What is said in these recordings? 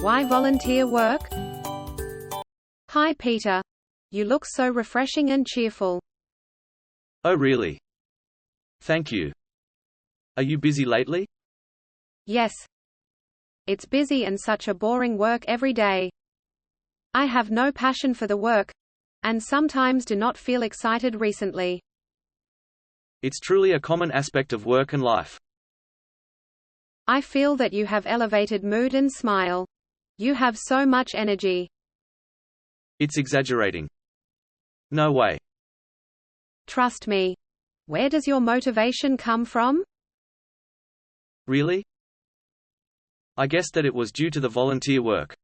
Why volunteer work? Hi Peter. You look so refreshing and cheerful. Oh really? Thank you. Are you busy lately? Yes. It's busy and such a boring work every day. I have no passion for the work, and sometimes do not feel excited recently. It's truly a common aspect of work and life. I feel that you have elevated mood and smile. You have so much energy. It's exaggerating. No way. Trust me. Where does your motivation come from? Really? I guess that it was due to the volunteer work.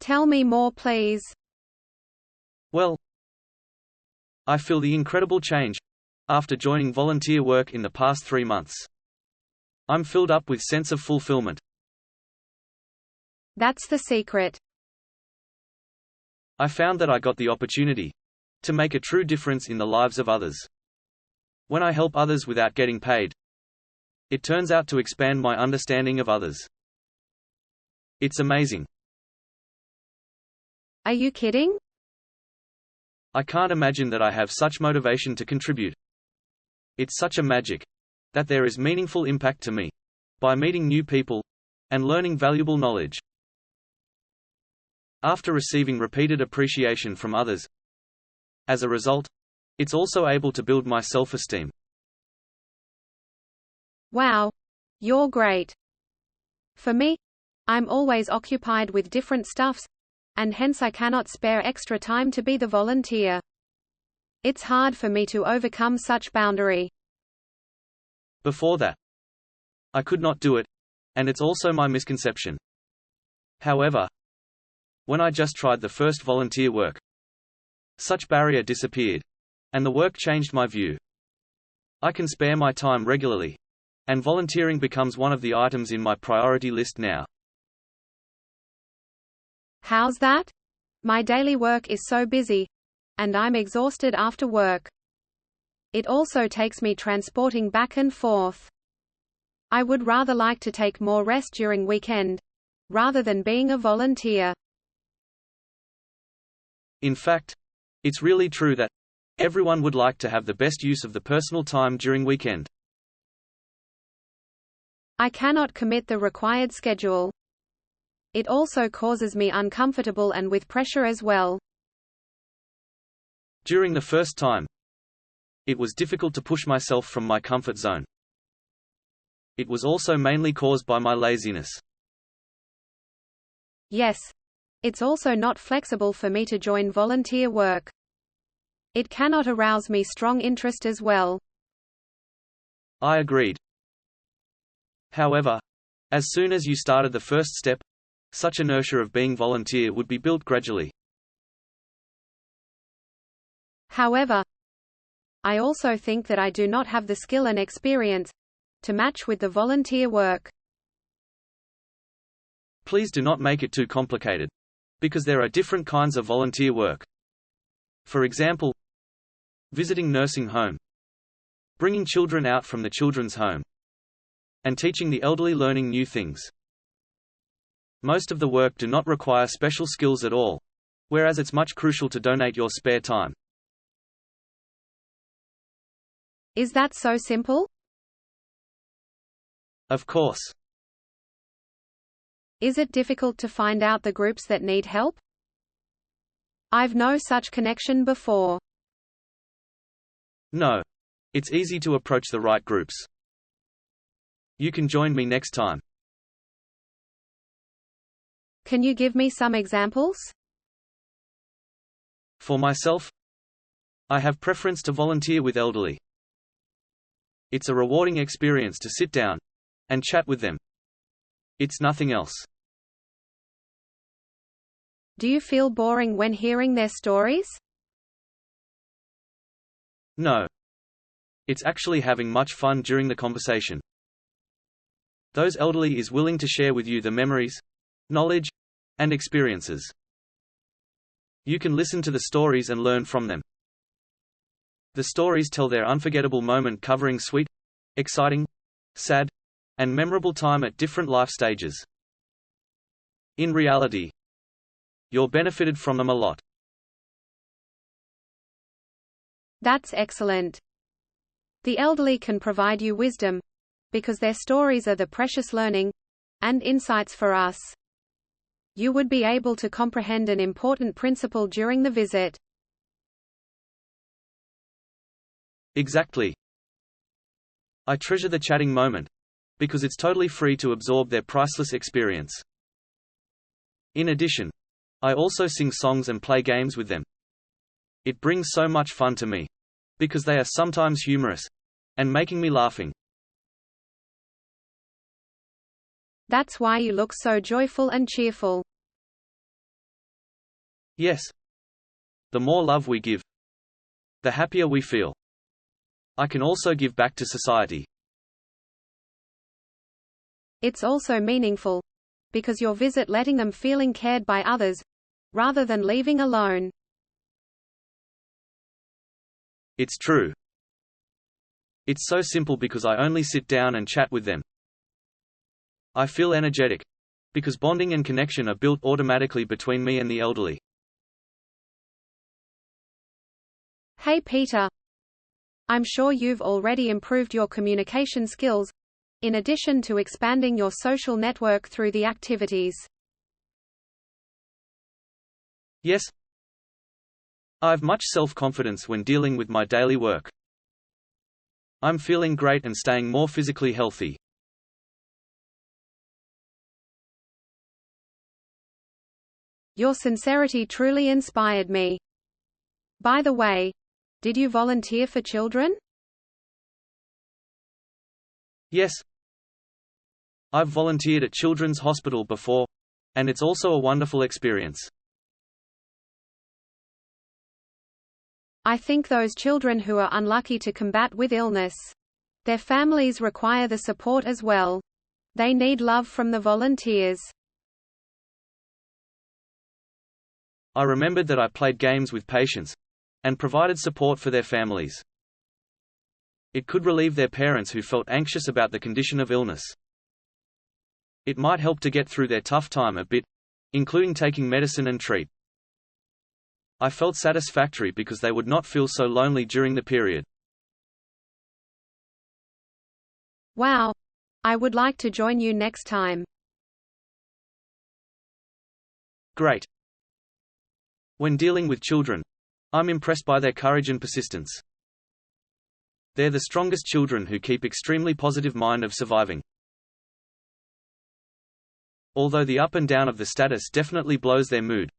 Tell me more, please. Well, I feel the incredible change after joining volunteer work in the past 3 months. I'm filled up with sense of fulfillment. That's the secret. I found that I got the opportunity to make a true difference in the lives of others. When I help others without getting paid, it turns out to expand my understanding of others. It's amazing. Are you kidding? I can't imagine that I have such motivation to contribute. It's such a magic that there is meaningful impact to me by meeting new people and learning valuable knowledge. After receiving repeated appreciation from others, as a result, it's also able to build my self-esteem. Wow. You're great. For me, I'm always occupied with different stuffs, and hence I cannot spare extra time to be the volunteer. It's hard for me to overcome such boundary. Before that, I could not do it, and it's also my misconception. However, when I just tried the first volunteer work, such barrier disappeared, and the work changed my view. I can spare my time regularly, and volunteering becomes one of the items in my priority list now. How's that? My daily work is so busy, and I'm exhausted after work. It also takes me transporting back and forth. I would rather like to take more rest during weekend, rather than being a volunteer. In fact, it's really true that everyone would like to have the best use of the personal time during weekend. I cannot commit the required schedule. It also causes me uncomfortable and with pressure as well. During the first time, it was difficult to push myself from my comfort zone. It was also mainly caused by my laziness. Yes. It's also not flexible for me to join volunteer work. It cannot arouse me strong interest as well. I agreed. However, as soon as you started the first step, such inertia of being volunteer would be built gradually. However, I also think that I do not have the skill and experience to match with the volunteer work. Please do not make it too complicated, because there are different kinds of volunteer work. For example, visiting nursing home, bringing children out from the children's home, and teaching the elderly learning new things. Most of the work do not require special skills at all, whereas it's much crucial to donate your spare time. Is that so simple? Of course. Is it difficult to find out the groups that need help? I've no such connection before. No. It's easy to approach the right groups. You can join me next time. Can you give me some examples? For myself, I have preference to volunteer with elderly. It's a rewarding experience to sit down and chat with them. It's nothing else. Do you feel boring when hearing their stories? No. It's actually having much fun during the conversation. Those elderly is willing to share with you the memories, knowledge, and experiences. You can listen to the stories and learn from them. The stories tell their unforgettable moment covering sweet, exciting, sad, and memorable time at different life stages. In reality, you're benefited from them a lot. That's excellent. The elderly can provide you wisdom, because their stories are the precious learning and insights for us. You would be able to comprehend an important principle during the visit. Exactly. I treasure the chatting moment, because it's totally free to absorb their priceless experience. In addition, I also sing songs and play games with them. It brings so much fun to me, because they are sometimes humorous and making me laughing. That's why you look so joyful and cheerful. Yes. The more love we give, the happier we feel. I can also give back to society. It's also meaningful, because you're letting them feeling cared by others, rather than leaving alone. It's true. It's so simple because I only sit down and chat with them. I feel energetic, because bonding and connection are built automatically between me and the elderly. Hey Peter. I'm sure you've already improved your communication skills, in addition to expanding your social network through the activities. Yes. I have much self-confidence when dealing with my daily work. I'm feeling great and staying more physically healthy. Your sincerity truly inspired me. By the way, did you volunteer for children? Yes. I've volunteered at Children's Hospital before, and it's also a wonderful experience. I think those children who are unlucky to combat with illness, their families require the support as well. They need love from the volunteers. I remembered that I played games with patients and provided support for their families. It could relieve their parents who felt anxious about the condition of illness. It might help to get through their tough time a bit, including taking medicine and treat. I felt satisfactory because they would not feel so lonely during the period. Wow! I would like to join you next time. Great. When dealing with children, I'm impressed by their courage and persistence. They're the strongest children who keep extremely positive mind of surviving. Although the up and down of the status definitely blows their mood,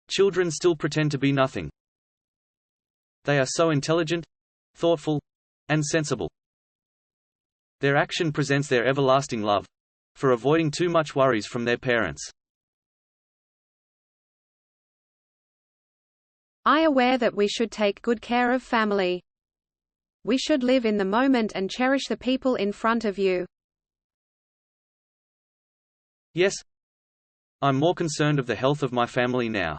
children still pretend to be nothing. They are so intelligent, thoughtful, and sensible. Their action presents their everlasting love for avoiding too much worries from their parents. I am aware that we should take good care of family. We should live in the moment and cherish the people in front of you. Yes. I'm more concerned of the health of my family now.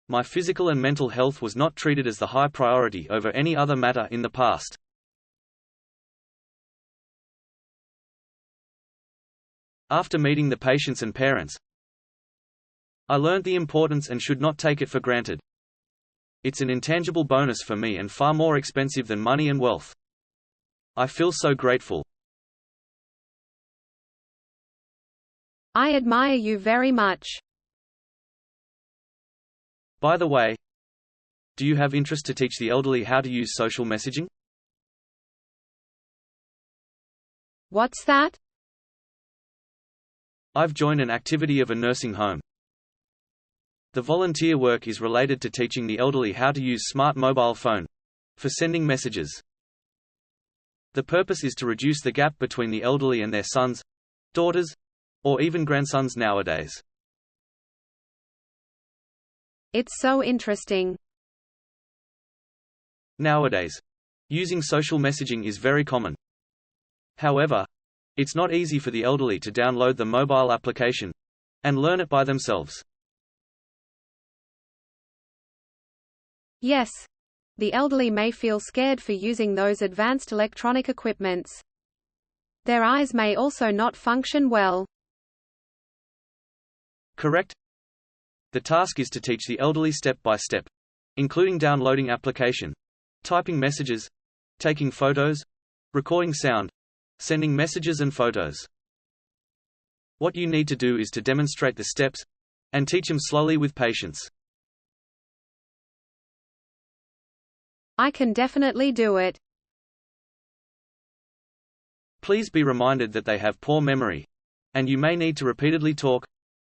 My physical and mental health was not treated as the high priority over any other matter in the past. After meeting the patients and parents, I learned the importance and should not take it for granted. It's an intangible bonus for me and far more expensive than money and wealth. I feel so grateful. I admire you very much. By the way, do you have interest to teach the elderly how to use social messaging? What's that? I've joined an activity of a nursing home. The volunteer work is related to teaching the elderly how to use smart mobile phone for sending messages. The purpose is to reduce the gap between the elderly and their sons, daughters, or even grandsons nowadays. It's so interesting. Nowadays, using social messaging is very common. However, it's not easy for the elderly to download the mobile application and learn it by themselves. Yes. The elderly may feel scared for using those advanced electronic equipments. Their eyes may also not function well. Correct? The task is to teach the elderly step by step, including downloading application, typing messages, taking photos, recording sound, sending messages and photos. What you need to do is to demonstrate the steps and teach them slowly with patience. I can definitely do it. Please be reminded that they have poor memory, and you may need to repeatedly talk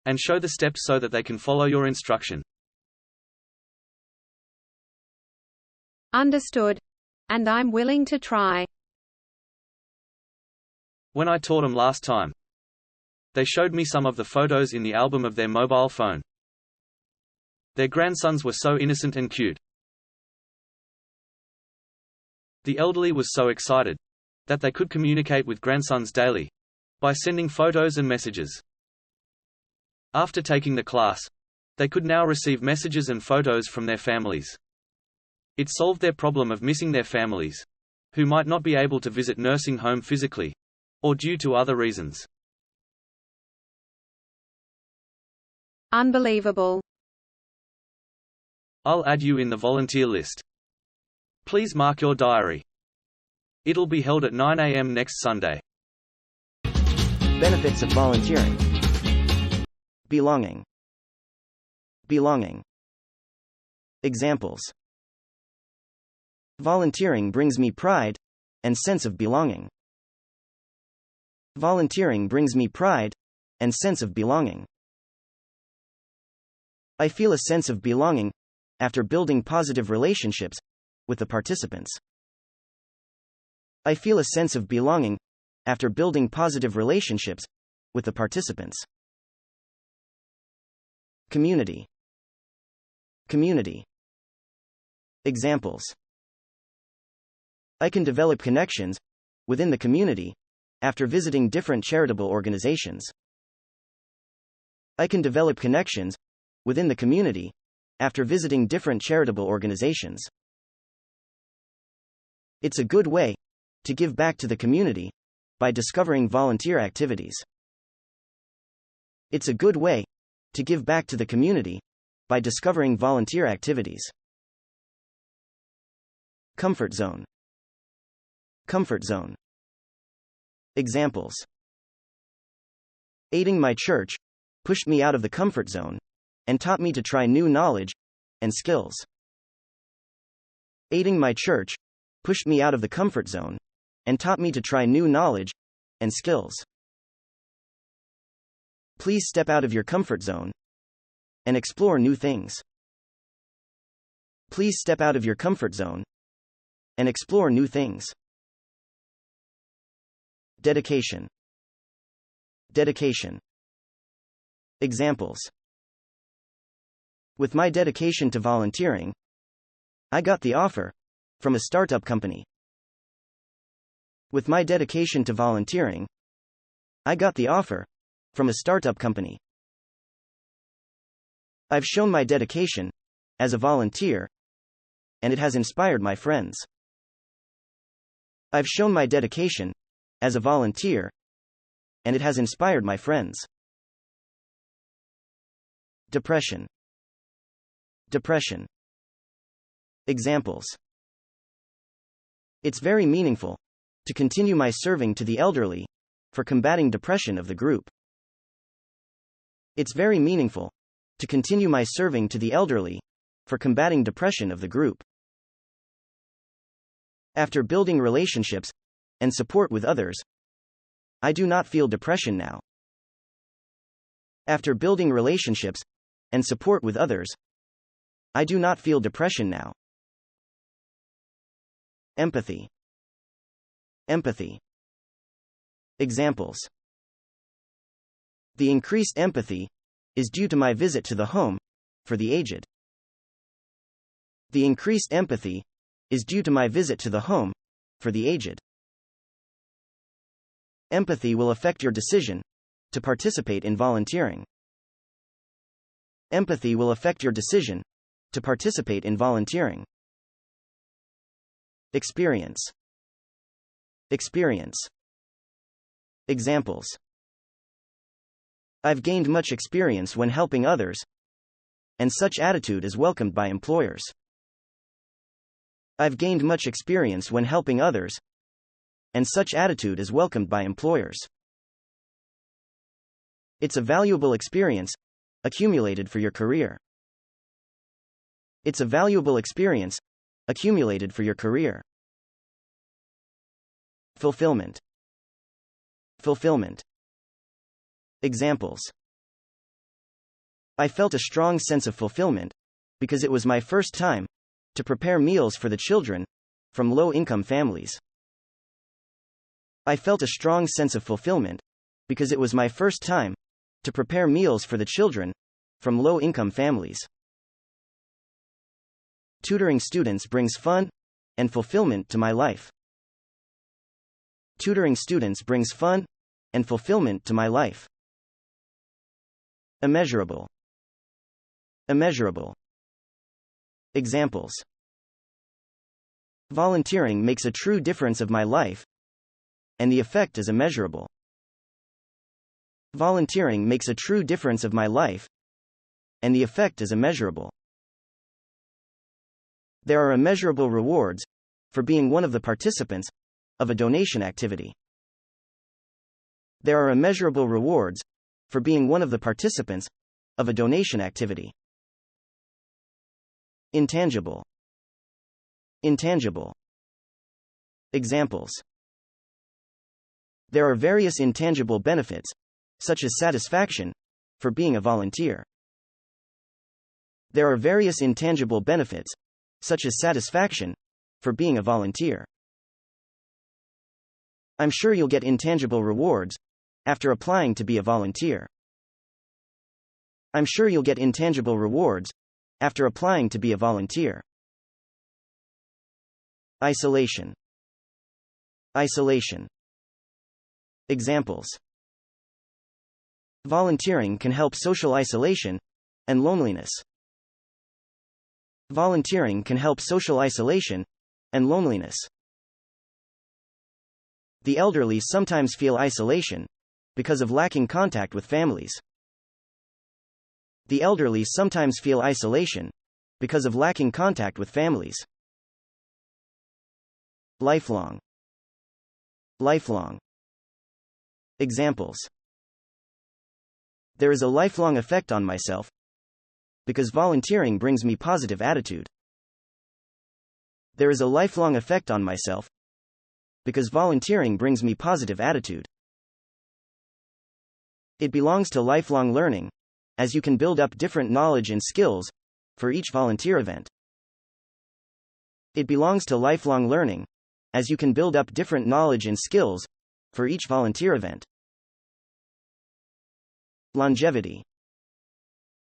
and show the steps so that they can follow your instruction. Understood. And I'm willing to try. When I taught them last time, they showed me some of the photos in the album of their mobile phone. Their grandsons were so innocent and cute. The elderly was so excited that they could communicate with grandsons daily by sending photos and messages. After taking the class, they could now receive messages and photos from their families. It solved their problem of missing their families, who might not be able to visit nursing home physically, or due to other reasons. Unbelievable. I'll add you in the volunteer list. Please mark your diary. It'll be held at 9 a.m. next Sunday. Benefits of volunteering. Belonging. Belonging. Examples. Volunteering brings me pride and sense of belonging. Volunteering brings me pride and sense of belonging. I feel a sense of belonging after building positive relationships with the participants. I feel a sense of belonging after building positive relationships with the participants. Community. Community. Examples. I can develop connections within the community after visiting different charitable organizations. I can develop connections within the community after visiting different charitable organizations. It's a good way to give back to the community by discovering volunteer activities. It's a good way to give back to the community by discovering volunteer activities. Comfort zone. Comfort zone. Examples. Aiding my church pushed me out of the comfort zone and taught me to try new knowledge and skills. Aiding my church pushed me out of the comfort zone and taught me to try new knowledge and skills. Please step out of your comfort zone and explore new things. Please step out of your comfort zone and explore new things. Dedication. Dedication. Examples. With my dedication to volunteering, I got the offer from a startup company. With my dedication to volunteering, I got the offer from a startup company. I've shown my dedication as a volunteer, and it has inspired my friends. I've shown my dedication as a volunteer, and it has inspired my friends. Depression. Depression. Examples. It's very meaningful to continue my serving to the elderly for combating depression of the group. It's very meaningful to continue my serving to the elderly for combating depression of the group. After building relationships and support with others, I do not feel depression now. After building relationships and support with others, I do not feel depression now. Empathy. Empathy. Examples. The increased empathy is due to my visit to the home for the aged. The increased empathy is due to my visit to the home for the aged. Empathy will affect your decision to participate in volunteering. Empathy will affect your decision to participate in volunteering. Experience. Experience. Examples. I've gained much experience when helping others, and such attitude is welcomed by employers. I've gained much experience when helping others, and such attitude is welcomed by employers. It's a valuable experience, accumulated for your career. It's a valuable experience, accumulated for your career. Fulfillment. Fulfillment. Examples. I felt a strong sense of fulfillment, because it was my first time to prepare meals for the children from low-income families. I felt a strong sense of fulfillment, because it was my first time to prepare meals for the children from low-income families. Tutoring students brings fun and fulfillment to my life. Tutoring students brings fun and fulfillment to my life. Immeasurable. Immeasurable. Examples. Volunteering makes a true difference of my life, and the effect is immeasurable. Volunteering makes a true difference of my life, and the effect is immeasurable. There are immeasurable rewards for being one of the participants of a donation activity. There are immeasurable rewards for being one of the participants of a donation activity. Intangible. Intangible. Examples. There are various intangible benefits, such as satisfaction, for being a volunteer. There are various intangible benefits, such as satisfaction, for being a volunteer. I'm sure you'll get intangible rewards after applying to be a volunteer. I'm sure you'll get intangible rewards after applying to be a volunteer. Isolation. Isolation. Examples. Volunteering can help social isolation and loneliness. Volunteering can help social isolation and loneliness. The elderly sometimes feel isolation because of lacking contact with families. The elderly sometimes feel isolation because of lacking contact with families. Lifelong. Lifelong. Examples. There is a lifelong effect on myself because volunteering brings me positive attitude. There is a lifelong effect on myself because volunteering brings me positive attitude. It belongs to lifelong learning, as you can build up different knowledge and skills for each volunteer event. It belongs to lifelong learning, as you can build up different knowledge and skills for each volunteer event. Longevity.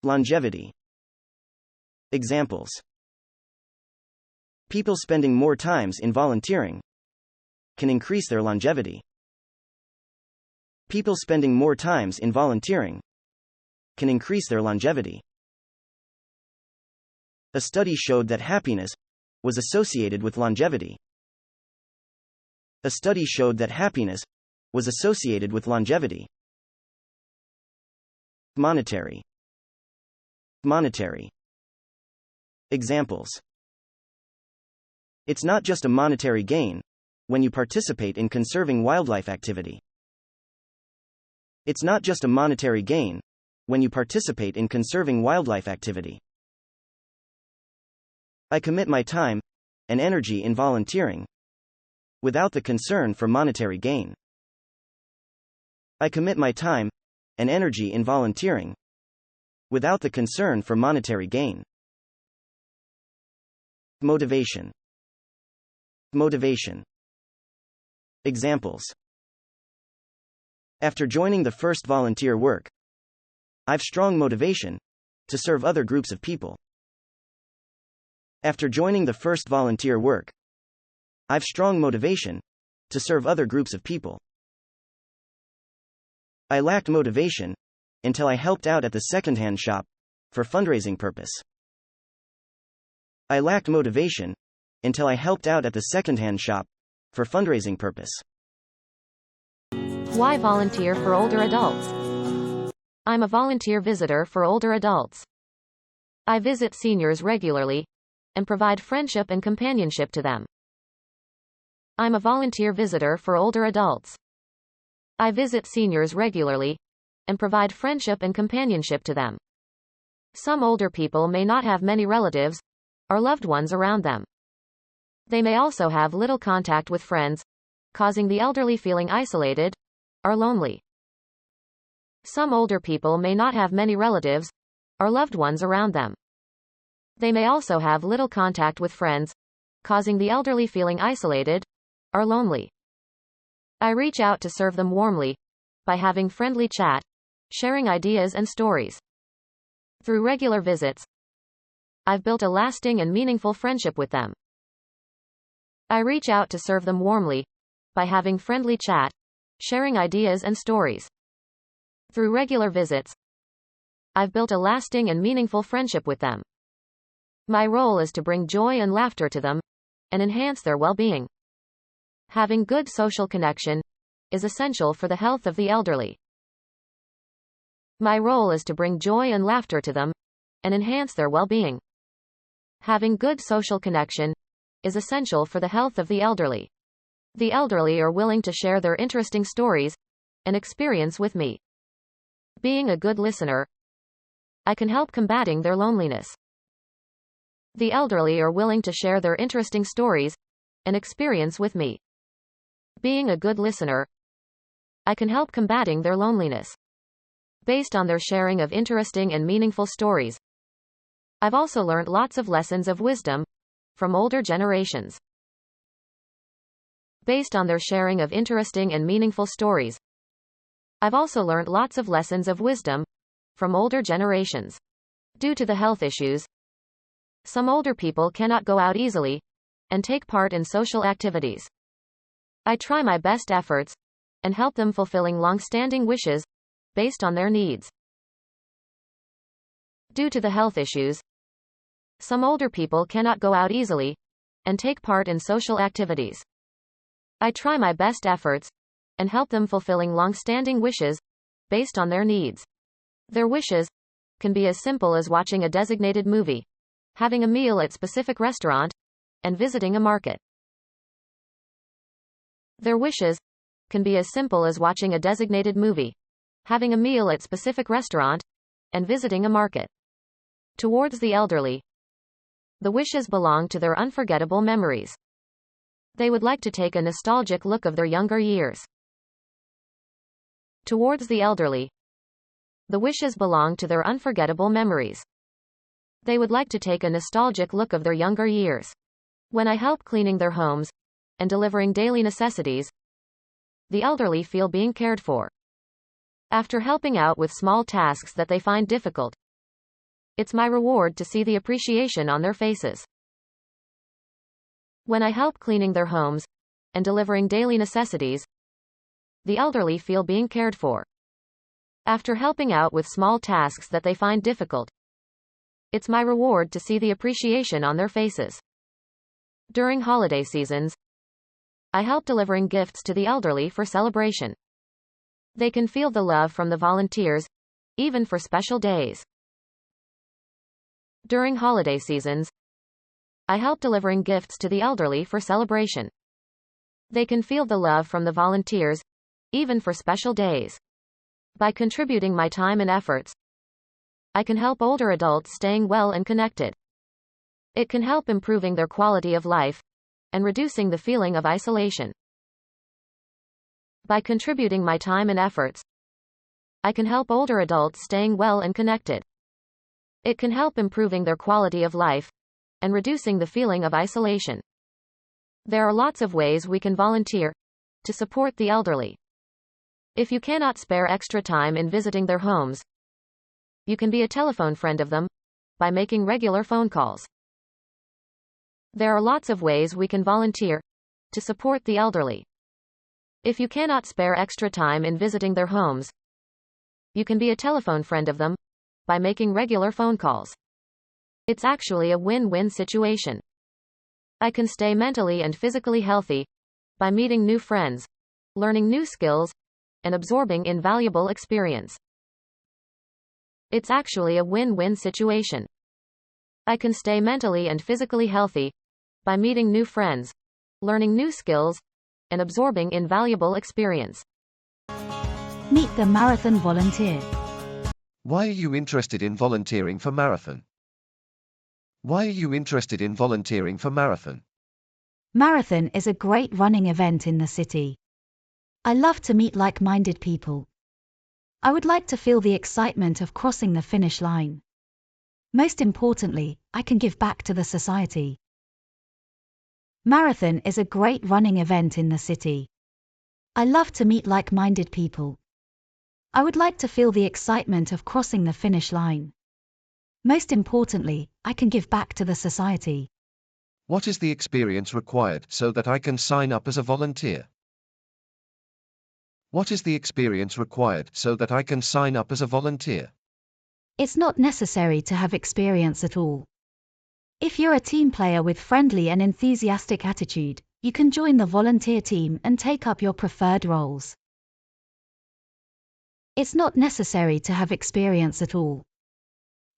Longevity. Examples. People spending more times in volunteering can increase their longevity. People spending more times in volunteering can increase their longevity. A study showed that happiness was associated with longevity. A study showed that happiness was associated with longevity. Monetary. Monetary. Examples. It's not just a monetary gain when you participate in conserving wildlife activity. It's not just a monetary gain when you participate in conserving wildlife activity. I commit my time and energy in volunteering without the concern for monetary gain. I commit my time and energy in volunteering without the concern for monetary gain. Motivation. Motivation. Examples. After joining the first volunteer work, I've strong motivation to serve other groups of people. After joining the first volunteer work, I've strong motivation to serve other groups of people. I lacked motivation until I helped out at the secondhand shop for fundraising purpose. I lacked motivation until I helped out at the secondhand shop for fundraising purpose. Why volunteer for older adults? I'm a volunteer visitor for older adults. I visit seniors regularly and provide friendship and companionship to them. I'm a volunteer visitor for older adults. I visit seniors regularly and provide friendship and companionship to them. Some older people may not have many relatives or loved ones around them. They may also have little contact with friends, causing the elderly feeling isolated or lonely. Some older people may not have many relatives or loved ones around them. They may also have little contact with friends, causing the elderly feeling isolated or lonely. I reach out to serve them warmly by having friendly chat, sharing ideas and stories. Through regular visits, I've built a lasting and meaningful friendship with them. I reach out to serve them warmly by having friendly chat, sharing ideas and stories. Through regular visits, I've built a lasting and meaningful friendship with them. My role is to bring joy and laughter to them and enhance their well-being. Having good social connection is essential for the health of the elderly. My role is to bring joy and laughter to them and enhance their well-being. Having good social connection is essential for the health of the elderly. The elderly are willing to share their interesting stories and experience with me. Being a good listener, I can help combating their loneliness. The elderly are willing to share their interesting stories and experience with me. Being a good listener, I can help combating their loneliness. Based on their sharing of interesting and meaningful stories, I've also learned lots of lessons of wisdom from older generations. Based on their sharing of interesting and meaningful stories, I've also learned lots of lessons of wisdom from older generations. Due to the health issues, some older people cannot go out easily and take part in social activities. I try my best efforts and help them fulfilling long-standing wishes based on their needs. Due to the health issues, some older people cannot go out easily and take part in social activities. I try my best efforts and help them fulfilling long-standing wishes based on their needs. Their wishes can be as simple as watching a designated movie, having a meal at specific restaurant, and visiting a market. Their wishes can be as simple as watching a designated movie, having a meal at specific restaurant, and visiting a market. Towards the elderly, the wishes belong to their unforgettable memories. They would like to take a nostalgic look of their younger years. Towards the elderly, the wishes belong to their unforgettable memories. They would like to take a nostalgic look of their younger years. When I help cleaning their homes and delivering daily necessities, the elderly feel being cared for. After helping out with small tasks that they find difficult, it's my reward to see the appreciation on their faces. When I help cleaning their homes and delivering daily necessities, the elderly feel being cared for. After helping out with small tasks that they find difficult, it's my reward to see the appreciation on their faces. During holiday seasons, I help delivering gifts to the elderly for celebration. They can feel the love from the volunteers, even for special days. During holiday seasons, I help delivering gifts to the elderly for celebration. They can feel the love from the volunteers, even for special days. By contributing my time and efforts, I can help older adults staying well and connected. It can help improving their quality of life and reducing the feeling of isolation. By contributing my time and efforts, I can help older adults staying well and connected. It can help improving their quality of life and reducing the feeling of isolation. There are lots of ways we can volunteer to support the elderly. If you cannot spare extra time in visiting their homes, you can be a telephone friend of them by making regular phone calls. There are lots of ways we can volunteer to support the elderly. If you cannot spare extra time in visiting their homes, you can be a telephone friend of them by making regular phone calls. It's actually a win-win situation. I can stay mentally and physically healthy by meeting new friends, learning new skills, and absorbing invaluable experience. It's actually a win-win situation. I can stay mentally and physically healthy by meeting new friends, learning new skills, and absorbing invaluable experience. Meet the marathon volunteer. Why are you interested in volunteering for marathon? Why are you interested in volunteering for marathon? Marathon is a great running event in the city. I love to meet like-minded people. I would like to feel the excitement of crossing the finish line. Most importantly, I can give back to the society. Marathon is a great running event in the city. I love to meet like-minded people. I would like to feel the excitement of crossing the finish line. Most importantly, I can give back to the society. What is the experience required so that I can sign up as a volunteer? What is the experience required so that I can sign up as a volunteer? It's not necessary to have experience at all. If you're a team player with friendly and enthusiastic attitude, you can join the volunteer team and take up your preferred roles. It's not necessary to have experience at all.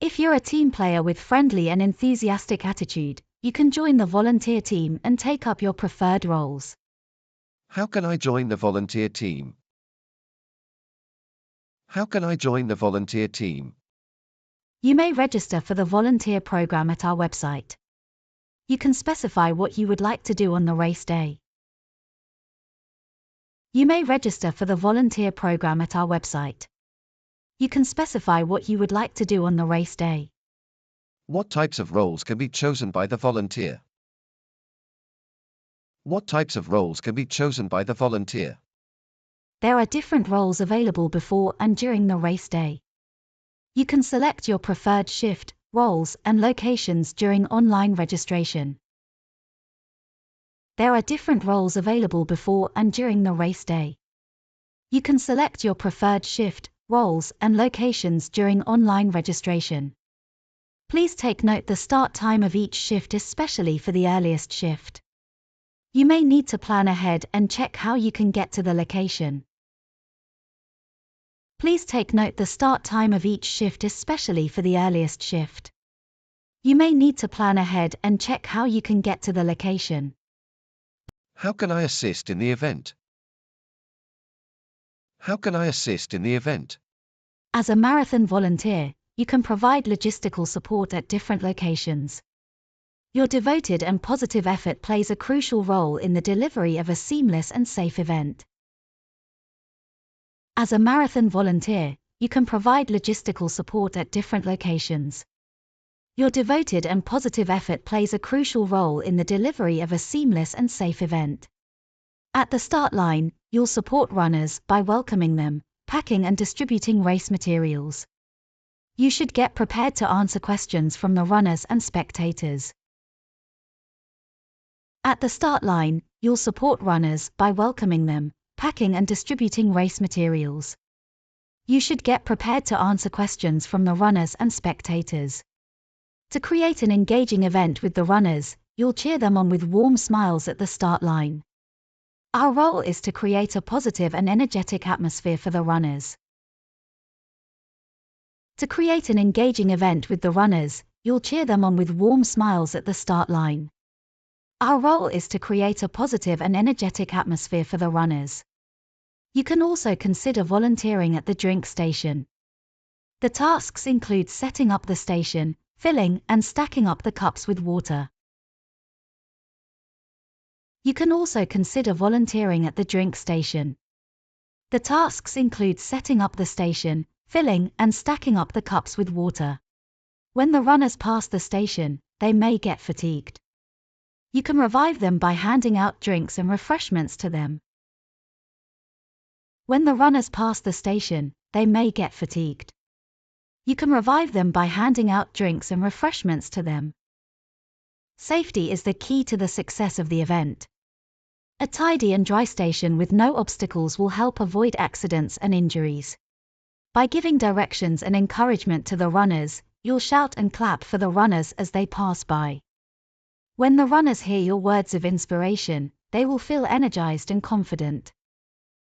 If you're a team player with friendly and enthusiastic attitude, you can join the volunteer team and take up your preferred roles. How can I join the volunteer team? How can I join the volunteer team? You may register for the volunteer program at our website. You can specify what you would like to do on the race day. You may register for the volunteer program at our website. You can specify what you would like to do on the race day. What types of roles can be chosen by the volunteer? What types of roles can be chosen by the volunteer? There are different roles available before and during the race day. You can select your preferred shift, roles, and locations during online registration. There are different roles available before and during the race day. You can select your preferred shift, roles, and locations during online registration. Please take note the start time of each shift, especially for the earliest shift. You may need to plan ahead and check how you can get to the location. Please take note the start time of each shift, especially for the earliest shift. You may need to plan ahead and check how you can get to the location. How can I assist in the event? How can I assist in the event? As a marathon volunteer, you can provide logistical support at different locations. Your devoted and positive effort plays a crucial role in the delivery of a seamless and safe event. As a marathon volunteer, you can provide logistical support at different locations. Your devoted and positive effort plays a crucial role in the delivery of a seamless and safe event. At the start line, you'll support runners by welcoming them, packing and distributing race materials. You should get prepared to answer questions from the runners and spectators. At the start line, you'll support runners by welcoming them, packing and distributing race materials. You should get prepared to answer questions from the runners and spectators. To create an engaging event with the runners, you'll cheer them on with warm smiles at the start line. Our role is to create a positive and energetic atmosphere for the runners. To create an engaging event with the runners, you'll cheer them on with warm smiles at the start line. Our role is to create a positive and energetic atmosphere for the runners. You can also consider volunteering at the drink station. The tasks include setting up the station, filling and stacking up the cups with water. You can also consider volunteering at the drink station. The tasks include setting up the station, filling and stacking up the cups with water. When the runners pass the station, they may get fatigued. You can revive them by handing out drinks and refreshments to them. When the runners pass the station, they may get fatigued. You can revive them by handing out drinks and refreshments to them. Safety is the key to the success of the event. A tidy and dry station with no obstacles will help avoid accidents and injuries. By giving directions and encouragement to the runners, you'll shout and clap for the runners as they pass by. When the runners hear your words of inspiration, they will feel energized and confident.